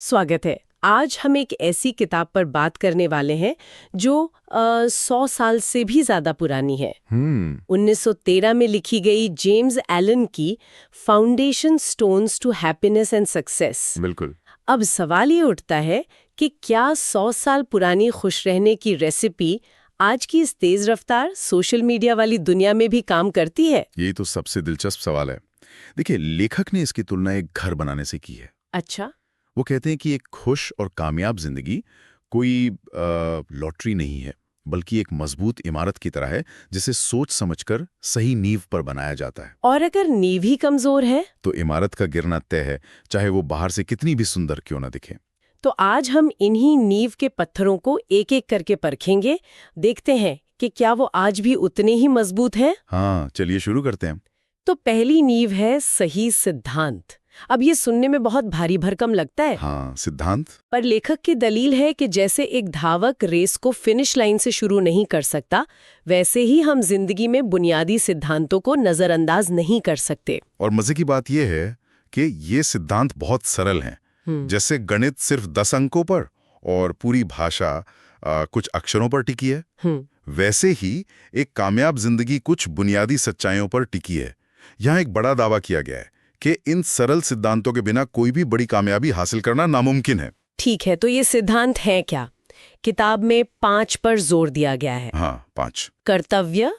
स्वागत है। आज हम एक ऐसी किताब पर बात करने वाले हैं जो 100 साल से भी ज्यादा पुरानी है। 1913 में लिखी गई जेम्स एलन की foundation stones to happiness and success. बिल्कुल। अब सवाल ये उठता है कि क्या 100 साल पुरानी खुश रहने की रेसिपी आज की इस तेज रफ्तार सोशल मीडिया वाली दुनिया में भी काम करती है? यही तो सबसे दिलचस्प सवाल है। देखिए, लेखक ने इसकी तुलना एक घर बनाने से की है। अच्छा। वो कहते हैं कि एक खुश और कामयाब जिंदगी कोई लॉटरी नहीं है, बल्कि एक मजबूत इमारत की तरह है जिसे सोच समझकर सही नींव पर बनाया जाता है। और अगर नींव ही कमजोर है तो इमारत का गिरना तय है, चाहे वो बाहर से कितनी भी सुंदर क्यों ना दिखे। तो आज हम इन्हीं नींव के पत्थरों को एक एक करके परखेंगे, देखते हैं कि क्या वो आज भी उतने ही मजबूत हैं। हाँ, चलिए शुरू करते हैं। तो पहली नींव है सही सिद्धांत। अब ये सुनने में बहुत भारी भरकम लगता है। हाँ, सिद्धांत। पर लेखक की दलील है कि जैसे एक धावक रेस को फिनिश लाइन से शुरू नहीं कर सकता, वैसे ही हम जिंदगी में बुनियादी सिद्धांतों को नजरअंदाज नहीं कर सकते। और मजे की बात यह है कि ये सिद्धांत बहुत सरल हैं। जैसे गणित सिर्फ 10 अंकों पर और पूरी भाषा कुछ अक्षरों पर टिकी है, वैसे ही एक कामयाब जिंदगी कुछ बुनियादी सच्चाइयों पर टिकी है। यहाँ एक बड़ा दावा किया गया है कि इन सरल सिद्धांतों के बिना कोई भी बड़ी कामयाबी हासिल करना नामुमकिन है। ठीक है, तो ये सिद्धांत है क्या? किताब में 5 पर जोर दिया गया है। हाँ, 5। कर्तव्य,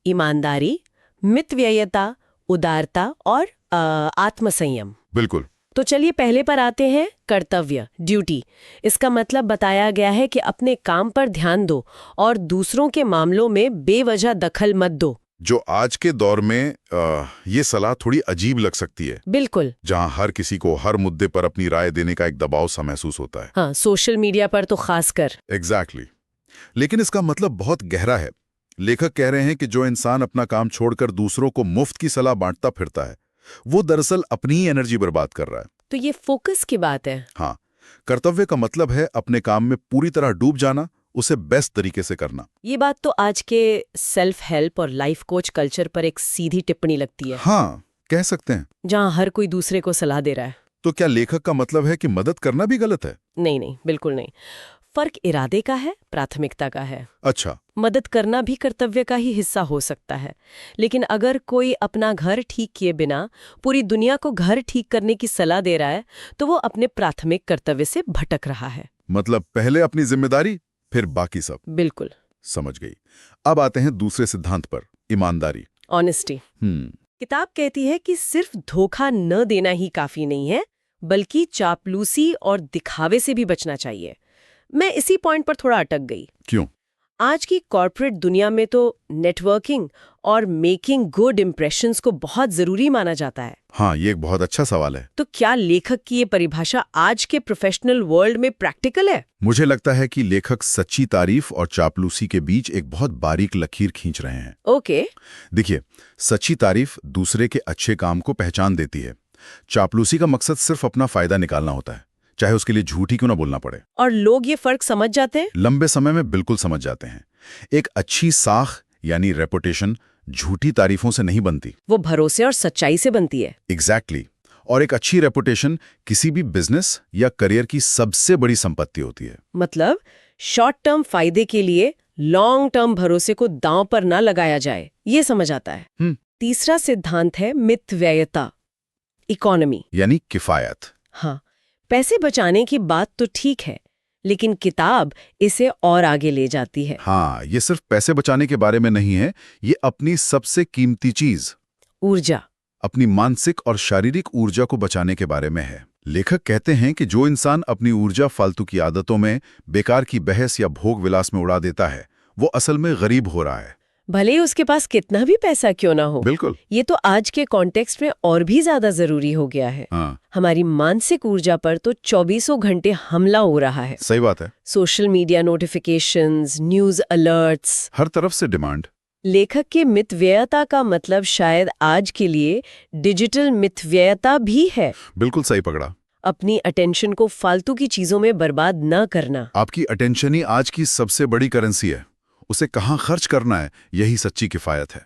ईमानदारी, मितव्ययिता, उदारता और आत्मसंयम। बिल्कुल। तो चलिए पहले पर आते हैं, कर्तव्य, ड्यूटी। इसका मतलब बताया गया है कि अपने काम पर ध्यान दो और दूसरों के मामलों में बेवजह दखल मत दो। जो आज के दौर में ये सलाह थोड़ी अजीब लग सकती है। बिल्कुल। जहां हर किसी को हर मुद्दे पर अपनी राय देने का एक दबाव सा महसूस होता है। हाँ, सोशल मीडिया पर तो खासकर। एग्जैक्टली। लेकिन इसका मतलब बहुत गहरा है। लेखक कह रहे हैं कि जो इंसान अपना काम छोड़कर दूसरों को मुफ्त की सलाह बांटता फिरता है, वो दरअसल अपनी ही एनर्जी बर्बाद कर रहा है। तो ये फोकस की बात है। हाँ, कर्तव्य का मतलब है अपने काम में पूरी तरह डूब जाना, उसे बेस्ट तरीके से करना। ये बात तो आज के सेल्फ हेल्प और लाइफ कोच कल्चर पर एक सीधी टिप्पणी लगती है। हाँ, कह सकते हैं। जहां हर कोई दूसरे को सलाह दे रहा है। तो क्या लेखक का मतलब है कि मदद करना भी गलत है? नहीं नहीं, बिल्कुल नहीं। फर्क इरादे का है, प्राथमिकता का है। अच्छा। मदद करना भी कर्तव्य का ही हिस्सा हो सकता है, लेकिन अगर कोई अपना घर ठीक किए बिना पूरी दुनिया को घर ठीक करने की सलाह दे रहा है, तो वो अपने प्राथमिक कर्तव्य से भटक रहा है। मतलब पहले अपनी जिम्मेदारी, फिर बाकी सब। बिल्कुल। समझ गई। अब आते हैं दूसरे सिद्धांत पर, ईमानदारी, ऑनेस्टी। किताब कहती है कि सिर्फ धोखा न देना ही काफी नहीं है, बल्कि चापलूसी और दिखावे से भी बचना चाहिए। मैं इसी पॉइंट पर थोड़ा अटक गई। क्यों? आज की कॉर्पोरेट दुनिया में तो नेटवर्किंग और मेकिंग गुड इंप्रेशंस को बहुत जरूरी माना जाता है। हाँ, ये एक बहुत अच्छा सवाल है। तो क्या लेखक की ये परिभाषा आज के प्रोफेशनल वर्ल्ड में प्रैक्टिकल है? मुझे लगता है कि लेखक सच्ची तारीफ और चापलूसी के बीच एक बहुत बारीक लकीर खींच रहे हैं। ओके। देखिए, सच्ची तारीफ दूसरे के अच्छे काम को पहचान देती है। चापलूसी का मकसद सिर्फ अपना फायदा निकालना होता है, चाहे उसके लिए झूठ ही क्यों ना बोलना पड़े। और लोग ये फर्क समझ जाते हैं? लंबे समय में बिल्कुल समझ जाते हैं। एक अच्छी साख यानी रेपुटेशन झूठी तारीफों से नहीं बनती, वो भरोसे और सच्चाई से बनती है। एग्जैक्टली। और एक अच्छी रेपुटेशन किसी भी बिजनेस या करियर की सबसे बड़ी संपत्ति होती है। मतलब शॉर्ट टर्म फायदे के लिए लॉन्ग टर्म भरोसे को दांव पर ना लगाया जाए, ये समझ आता है। तीसरा सिद्धांत है मितव्ययिता, इकोनॉमी, यानी किफायत। हाँ, पैसे बचाने की बात तो ठीक है, लेकिन किताब इसे और आगे ले जाती है। हाँ, ये सिर्फ पैसे बचाने के बारे में नहीं है, ये अपनी सबसे कीमती चीज, ऊर्जा, अपनी मानसिक और शारीरिक ऊर्जा को बचाने के बारे में है। लेखक कहते हैं कि जो इंसान अपनी ऊर्जा फालतू की आदतों में, बेकार की बहस या भोग विलास में उड़ा देता है, वो असल में गरीब हो रहा है, भले ही उसके पास कितना भी पैसा क्यों ना हो। बिल्कुल। ये तो आज के कॉन्टेक्स्ट में और भी ज्यादा जरूरी हो गया है। हाँ। हमारी मानसिक ऊर्जा पर तो 24 घंटे हमला हो रहा है। सही बात है। Social media notifications, news alerts, हर तरफ से डिमांड। लेखक के मितव्ययिता का मतलब शायद आज के लिए डिजिटल मितव्ययिता भी है। बिल्कुल सही पकड़ा। अपनी अटेंशन को फालतू की चीजों में बर्बाद न करना। आपकी अटेंशन ही आज की सबसे बड़ी करेंसी है, उसे कहाँ खर्च करना है, यही सच्ची किफायत है।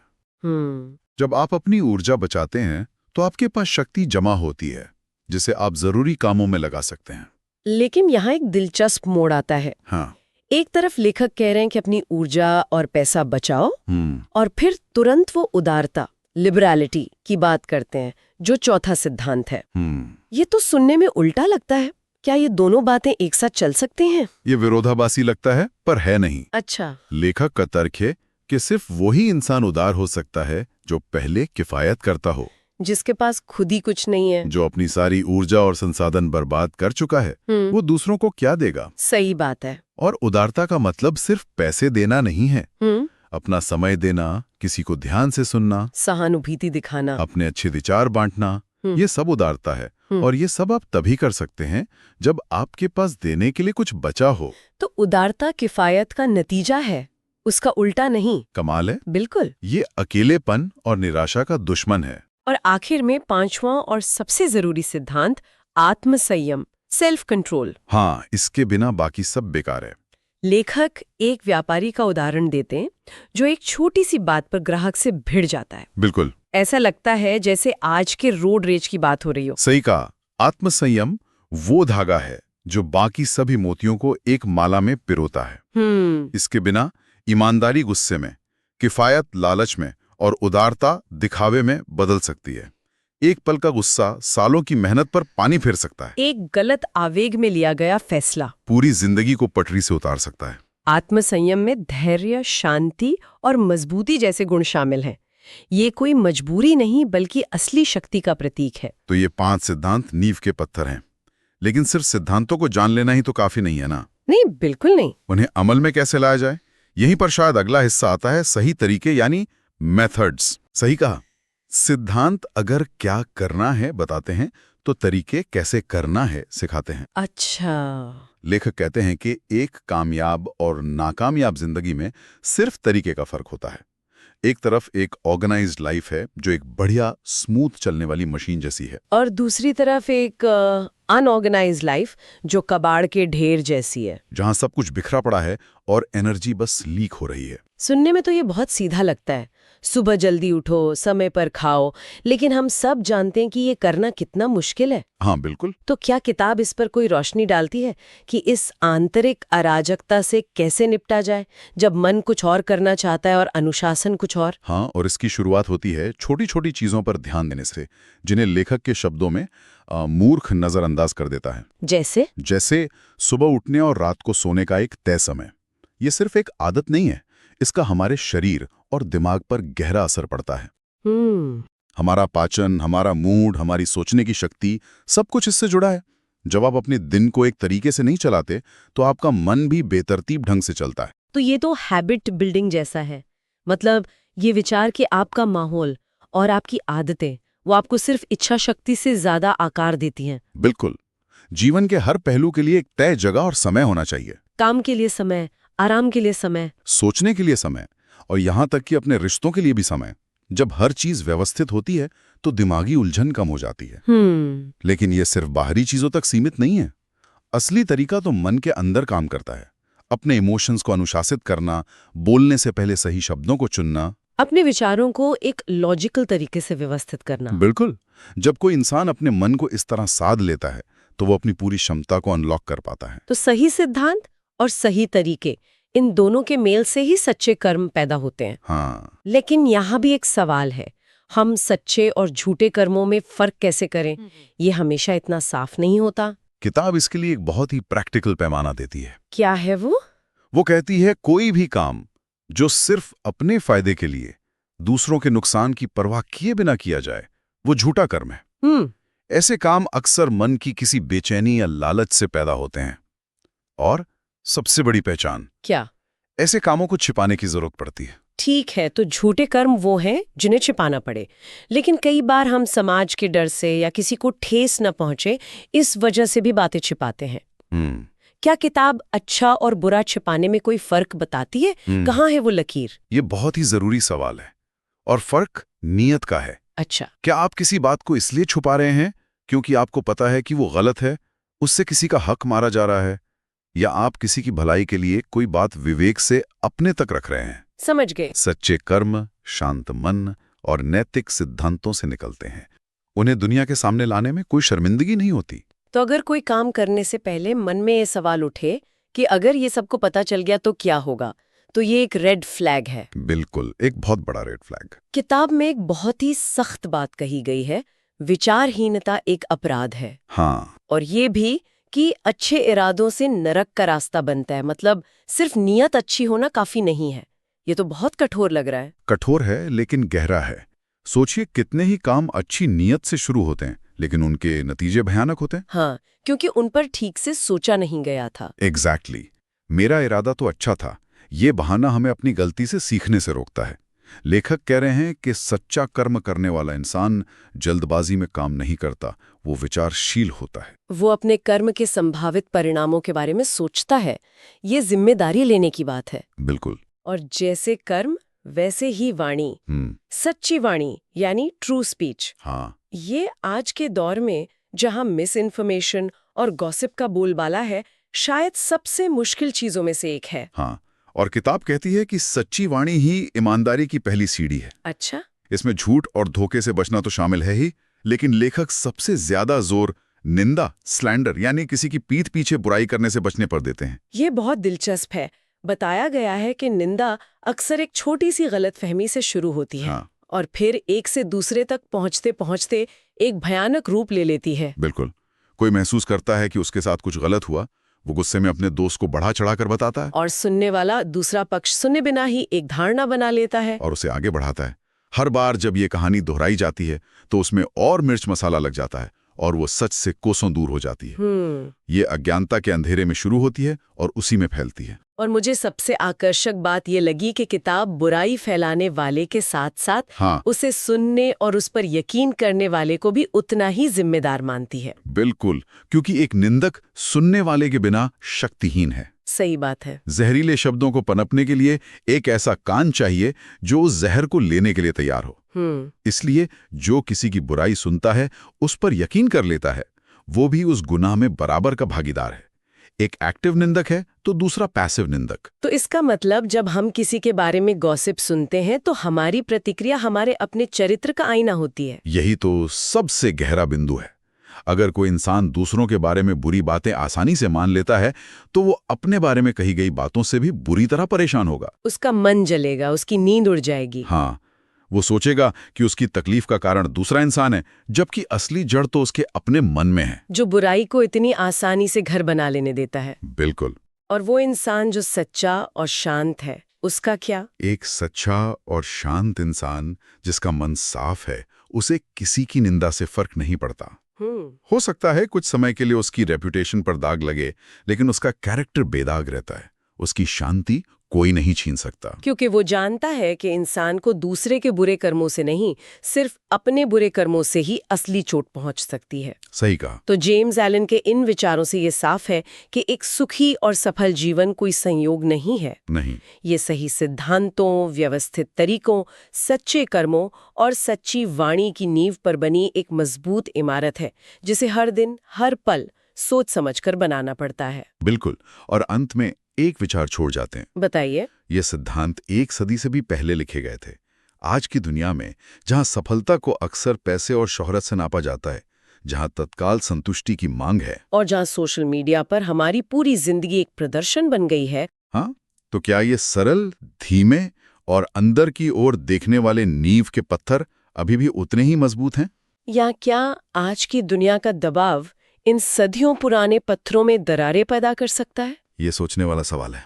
जब आप अपनी ऊर्जा बचाते हैं तो आपके पास शक्ति जमा होती है, जिसे आप जरूरी कामों में लगा सकते हैं। लेकिन यहाँ एक दिलचस्प मोड़ आता है। हाँ। एक तरफ लेखक कह रहे हैं कि अपनी ऊर्जा और पैसा बचाओ, और फिर तुरंत वो उदारता, लिबरलिटी की बात करते हैं, जो चौथा सिद्धांत है। ये तो सुनने में उल्टा लगता है। क्या ये दोनों बातें एक साथ चल सकती हैं? ये विरोधाभासी लगता है, पर है नहीं। अच्छा। लेखक का तर्क है कि सिर्फ वही इंसान उदार हो सकता है जो पहले किफायत करता हो, जिसके पास खुद ही कुछ नहीं है, जो अपनी सारी ऊर्जा और संसाधन बर्बाद कर चुका है, वो दूसरों को क्या देगा? सही बात है। और उदारता का मतलब सिर्फ पैसे देना नहीं है। अपना समय देना, किसी को ध्यान से सुनना, सहानुभूति दिखाना, अपने अच्छे विचार बांटना, ये सब उदारता है। और ये सब आप तभी कर सकते हैं जब आपके पास देने के लिए कुछ बचा हो। तो उदारता किफायत का नतीजा है, उसका उल्टा नहीं। कमाल है। बिल्कुल। ये अकेलेपन और निराशा का दुश्मन है। और आखिर में पांचवां और सबसे जरूरी सिद्धांत, आत्मसंयम, सेल्फ कंट्रोल। हाँ, इसके बिना बाकी सब बेकार है। लेखक एक व्यापारी का उदाहरण देते हैं जो एक छोटी सी बात पर ग्राहक से भिड़ जाता है। बिल्कुल। ऐसा लगता है जैसे आज के रोड रेज की बात हो रही हो। सही कहा। आत्मसंयम वो धागा है जो बाकी सभी मोतियों को एक माला में पिरोता है। इसके बिना ईमानदारी गुस्से में, किफायत लालच में और उदारता दिखावे में बदल सकती है। एक पल का गुस्सा सालों की मेहनत पर पानी फेर सकता है। एक गलत आवेग में लिया गया फैसला पूरी जिंदगी को पटरी से उतार सकता है। आत्मसंयम में धैर्य, शांति और मजबूती जैसे गुण शामिल हैं। ये कोई मजबूरी नहीं बल्कि असली शक्ति का प्रतीक है। तो ये 5 सिद्धांत नींव के पत्थर हैं। लेकिन सिर्फ सिद्धांतों को जान लेना ही तो काफी नहीं है ना? नहीं, बिल्कुल नहीं। उन्हें अमल में कैसे लाया जाए, यहीं पर शायद अगला हिस्सा आता है, सही तरीके यानी मेथड्स। सही कहा। सिद्धांत अगर क्या करना है बताते हैं, तो तरीके कैसे करना है सिखाते हैं। अच्छा। लेखक कहते हैं कि एक कामयाब और नाकामयाब जिंदगी में सिर्फ तरीके का फर्क होता है। एक तरफ एक ऑर्गेनाइज्ड लाइफ है जो एक बढ़िया स्मूथ चलने वाली मशीन जैसी है, और दूसरी तरफ एक अनऑर्गेनाइज्ड लाइफ जो कबाड़ के ढेर जैसी है, जहां सब कुछ बिखरा पड़ा है और एनर्जी बस लीक हो रही है। सुनने में तो ये बहुत सीधा लगता है, सुबह जल्दी उठो, समय पर खाओ, लेकिन हम सब जानते हैं कि ये करना कितना मुश्किल है। हाँ बिल्कुल। तो क्या किताब इस पर कोई रोशनी डालती है कि इस आंतरिक अराजकता से कैसे निपटा जाए, जब मन कुछ और करना चाहता है और अनुशासन कुछ और? हाँ, और इसकी शुरुआत होती है छोटी छोटी चीजों पर ध्यान देने से, जिन्हें लेखक के शब्दों में मूर्ख नजरअंदाज कर देता है। जैसे सुबह उठने और रात को सोने का एक तय समय। ये सिर्फ एक आदत नहीं है, इसका हमारे शरीर और दिमाग पर गहरा असर पड़ता है। हमारा पाचन, हमारा मूड, हमारी सोचने की शक्ति, सब कुछ इससे जुड़ा है। जब आप अपने दिन को एक तरीके से नहीं चलाते, तो आपका मन भी बेतरतीब ढंग से चलता है। तो ये तो हैबिट बिल्डिंग जैसा है। मतलब ये विचार कि आपका माहौल और आपकी आदतें वो आपको सिर्फ इच्छा शक्ति से ज्यादा आकार देती हैं। बिल्कुल। जीवन के हर पहलू के लिए एक तय जगह और समय होना चाहिए। काम के लिए समय, आराम के लिए समय, सोचने के लिए समय, और यहाँ तक कि अपने रिश्तों के लिए भी समय। जब हर चीज व्यवस्थित होती है तो दिमागी उलझन कम हो जाती है। लेकिन यह सिर्फ बाहरी चीजों तक सीमित नहीं है। असली तरीका तो मन के अंदर काम करता है। अपने इमोशंस को अनुशासित करना, बोलने से पहले सही शब्दों को चुनना, अपने विचारों को एक लॉजिकल तरीके से व्यवस्थित करना। बिल्कुल। जब कोई इंसान अपने मन को इस तरह साध लेता है तो वो अपनी पूरी क्षमता को अनलॉक कर पाता है। तो सही सिद्धांत और सही तरीके, इन दोनों के मेल से ही सच्चे कर्म पैदा होते हैं। हाँ। लेकिन यहाँ भी एक सवाल है, हम सच्चे और झूठे कर्मों में फर्क कैसे करें? ये हमेशा इतना साफ नहीं होता। किताब इसके लिए एक बहुत ही प्रैक्टिकल पैमाना देती है। क्या है वो? वो कहती है कोई भी काम जो सिर्फ अपने फायदे के लिए दूसरों के नुकसान की परवाह किए बिना किया जाए, वो झूठा कर्म है। ऐसे काम अक्सर मन की किसी बेचैनी या लालच से पैदा होते हैं। और सबसे बड़ी पहचान क्या? ऐसे कामों को छिपाने की जरूरत पड़ती है। ठीक है, तो झूठे कर्म वो हैं जिन्हें छिपाना पड़े। लेकिन कई बार हम समाज के डर से या किसी को ठेस न पहुंचे, इस वजह से भी बातें छिपाते हैं। क्या किताब अच्छा और बुरा छिपाने में कोई फर्क बताती है? कहाँ है वो लकीर? ये बहुत ही जरूरी सवाल है, और फर्क नीयत का है। अच्छा। क्या आप किसी बात को इसलिए छुपा रहे हैं क्योंकि आपको पता है कि वो गलत है, उससे किसी का हक मारा जा रहा है, या आप किसी की भलाई के लिए कोई बात विवेक से अपने तक रख रहे हैं? समझ गए। सच्चे कर्म शांत मन और नैतिक सिद्धांतों से निकलते हैं। उन्हें दुनिया के सामने लाने में कोई शर्मिंदगी नहीं होती। तो अगर कोई काम करने से पहले मन में ये सवाल उठे कि अगर ये सबको पता चल गया तो क्या होगा, तो ये एक रेड फ्लैग है। बिल्कुल, एक बहुत बड़ा रेड फ्लैग। किताब में एक बहुत ही सख्त बात कही गई है, विचारहीनता एक अपराध है। हाँ। और ये भी कि अच्छे इरादों से नरक का रास्ता बनता है, मतलब सिर्फ नियत अच्छी होना काफी नहीं है। ये तो बहुत कठोर लग रहा है। कठोर है लेकिन गहरा है। सोचिए कितने ही काम अच्छी नीयत से शुरू होते हैं लेकिन उनके नतीजे भयानक होते हैं। हाँ, क्योंकि उन पर ठीक से सोचा नहीं गया था। एग्जैक्टली। मेरा इरादा तो अच्छा था, ये बहाना हमें अपनी गलती से सीखने से रोकता है। लेखक कह रहे हैं कि सच्चा कर्म करने वाला इंसान जल्दबाजी में काम नहीं करता, वो विचारशील होता है। वो अपने कर्म के संभावित परिणामों के बारे में सोचता है। ये जिम्मेदारी लेने की बात है। बिल्कुल। और जैसे कर्म वैसे ही वाणी, सच्ची वाणी यानी ट्रू स्पीच। हाँ। ये आज के दौर में जहां मिस इन्फॉर्मेशन और गॉसिप का बोलबाला है, शायद सबसे मुश्किल चीजों में से एक है। हाँ, और किताब कहती है कि सच्ची वाणी ही ईमानदारी की पहली सीढ़ी है। अच्छा। इसमें झूठ और धोखे से बचना तो शामिल है ही, लेकिन लेखक सबसे ज्यादा जोर निंदा, स्लैंडर यानी किसी की पीठ पीछे बुराई करने से बचने पर देते हैं। ये बहुत दिलचस्प है। बताया गया है कि निंदा अक्सर एक छोटी सी गलतफहमी से शुरू होती है। हाँ। और फिर एक से दूसरे तक पहुंचते पहुंचते एक भयानक रूप ले लेती है। बिल्कुल। कोई महसूस करता है कि उसके साथ कुछ गलत हुआ, वो गुस्से में अपने दोस्त को बढ़ा चढ़ाकर बताता है, और सुनने वाला दूसरा पक्ष सुने बिना ही एक धारणा बना लेता है और उसे आगे बढ़ाता है। हर बार जब ये कहानी दोहराई जाती है तो उसमें और मिर्च मसाला लग जाता है और वो सच से कोसों दूर हो जाती है। ये अज्ञानता के अंधेरे में शुरू होती है और उसी में फैलती है। और मुझे सबसे आकर्षक बात ये लगी कि किताब बुराई फैलाने वाले के साथ साथ हाँ। उसे सुनने और उस पर यकीन करने वाले को भी उतना ही जिम्मेदार मानती है। बिल्कुल, क्योंकि एक निंदक सुनने वाले के बिना शक्तिहीन है। सही बात है। जहरीले शब्दों को पनपने के लिए एक ऐसा कान चाहिए जो उस जहर को लेने के लिए तैयार हो। इसलिए जो किसी की बुराई सुनता है, उस पर यकीन कर लेता है, वो भी उस गुनाह में बराबर का भागीदार है। एक एक्टिव निंदक है तो दूसरा पैसिव निंदक। तो इसका मतलब जब हम किसी के बारे में गॉसिप सुनते हैं तो हमारी प्रतिक्रिया हमारे अपने चरित्र का आईना होती है। यही तो सबसे गहरा बिंदु है। अगर कोई इंसान दूसरों के बारे में बुरी बातें आसानी से मान लेता है तो वो अपने बारे में कही गई बातों से भी बुरी तरह परेशान होगा। उसका मन जलेगा, उसकी नींद उड़ जाएगी। हाँ, वो सोचेगा कि उसकी तकलीफ का कारण दूसरा इंसान है, जबकि असली जड़ तो उसके अपने मन में है, जो बुराई को इतनी आसानी से घर बना लेने देता है। बिल्कुल। और वो इंसान जो सच्चा और शांत है, उसका क्या? एक सच्चा और शांत इंसान जिसका मन साफ है, उसे किसी की निंदा से फर्क नहीं पड़ता। हो सकता है कुछ समय के लिए उसकी रेपुटेशन पर दाग लगे, लेकिन उसका कैरेक्टर बेदाग रहता है। उसकी शांति कोई नहीं छीन सकता, क्योंकि वो जानता है कि इंसान को दूसरे के बुरे कर्मों से नहीं, सिर्फ अपने बुरे कर्मों से ही असली चोट पहुंच सकती है। सही कहा। तो जेम्स एलन के इन विचारों से ये साफ है कि एक सुखी और सफल जीवन कोई संयोग नहीं है। नहीं, ये सही सिद्धांतों, व्यवस्थित तरीकों, सच्चे कर्मों और सच्ची वाणी की नींव पर बनी एक मजबूत इमारत है, जिसे हर दिन, हर पल सोच समझकर बनाना पड़ता है। बिल्कुल। और अंत में एक विचार छोड़ जाते हैं। बताइए। ये सिद्धांत 1 सदी से भी पहले लिखे गए थे। आज की दुनिया में जहां सफलता को अक्सर पैसे और शोहरत से नापा जाता है, जहां तत्काल संतुष्टि की मांग है, और जहां सोशल मीडिया पर हमारी पूरी जिंदगी एक प्रदर्शन बन गई है, हाँ, तो क्या ये सरल, धीमे और अंदर की ओर देखने वाले नींव के पत्थर अभी भी उतने ही मजबूत हैं? या क्या आज की दुनिया का दबाव इन सदियों पुराने पत्थरों में दरारें पैदा कर सकता है? ये सोचने वाला सवाल है।